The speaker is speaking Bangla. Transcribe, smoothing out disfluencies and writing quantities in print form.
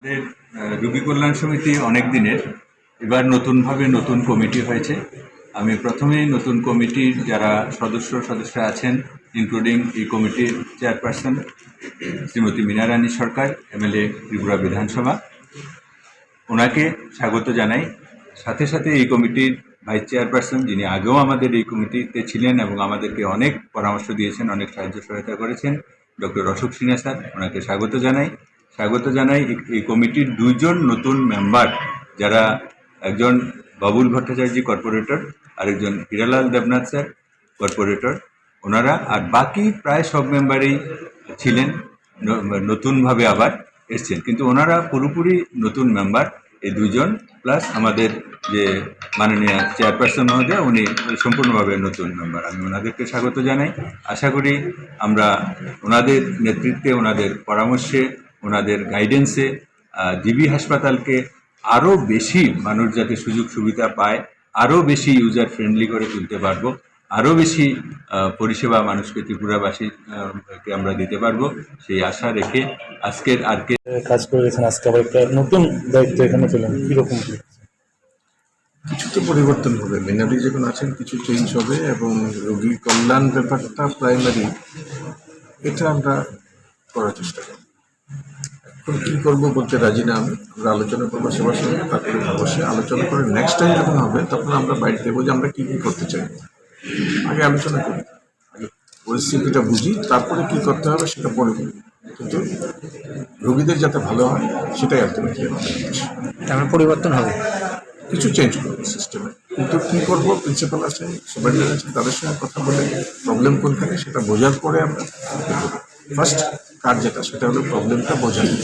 আমাদের রোগী কল্যাণ সমিতি অনেক দিনের, এবার নতুনভাবে নতুন কমিটি হয়েছে। আমি প্রথমেই নতুন কমিটির যারা সদস্য আছেন, ইনক্লুডিং এই কমিটির চেয়ারপারসন শ্রীমতী মীনা রানী সরকার, এমএলএ ত্রিপুরা বিধানসভা, ওনাকে স্বাগত জানাই। সাথে সাথে এই কমিটির ভাইস চেয়ারপারসন, যিনি আগেও আমাদের এই কমিটিতে ছিলেন এবং আমাদেরকে অনেক পরামর্শ দিয়েছেন, অনেক সাহায্য সহায়তা করেছেন, ডক্টর অশোক সিনহা স্যার, ওনাকে স্বাগত জানাই। এই কমিটির দুইজন নতুন মেম্বার, যারা একজন বাবুল ভট্টাচার্য কর্পোরেটর, আরেকজন হীরালাল দেবনাথ স্যার কর্পোরেটর, ওনারা, আর বাকি প্রায় সব মেম্বারই ছিলেন, নতুনভাবে আবার এসছেন, কিন্তু ওনারা পুরোপুরি নতুন মেম্বার। এই দুইজন প্লাস আমাদের যে মাননীয় চেয়ারপারসন মহোদয়, উনি সম্পূর্ণভাবে নতুন মেম্বার। আমি ওনাদেরকে স্বাগত জানাই। আশা করি আমরা ওনাদের নেতৃত্বে, ওনাদের পরামর্শে, ওনাদের গাইডেন্সে জিবি হাসপাতালকে আরও বেশি মানুষ যাতে সুযোগ সুবিধা পায়, আরও বেশি ইউজার ফ্রেন্ডলি করে তুলতে পারবো, আরও বেশি পরিষেবা মানুষকে, ত্রিপুরাবাসীকে আমরা দিতে পারবো, সেই আশা রেখে আজকের কাজ করে গেছেন। আজকে আবার একটা নতুন দায়িত্ব এখানে পেলেন, কিরকম? কিছু তো পরিবর্তন হবে, মিনারি যখন আছেন কিছু চেঞ্জ হবে, এবং রোগী কল্যাণ ব্যাপারটা প্রাইমারি, এটা আমরা করার চেষ্টা করব। এখন কী করবো বলতে রাজি না আমরা আলোচনা করবো সবার সঙ্গে, তারপরে বসে আলোচনা করে নেক্সট টাইম যখন হবে তখন আমরা বাইরে দেবো যে আমরা কী কী করতে চাই। আগে আলোচনা করি, আগে পরিস্থিতিটা বুঝি, তারপরে কী করতে হবে সেটা পরে বলি, কিন্তু রোগীদের যাতে ভালো হয় সেটাই আলটিমেটলি আমাদের উদ্দেশ্য। আমার পরিবর্তন হবে, কিছু চেঞ্জ করবো সিস্টেমে, কিন্তু কী করবো, প্রিন্সিপাল আছেন, সুপারিনটেন্ডেন্ট আছেন, তাদের সঙ্গে কথা বলে প্রবলেম কোনখানে সেটা বোঝার পরে আমরা ফার্স্ট কাজ যেটা, সেটা হলো প্রবলেমটা বোঝানো।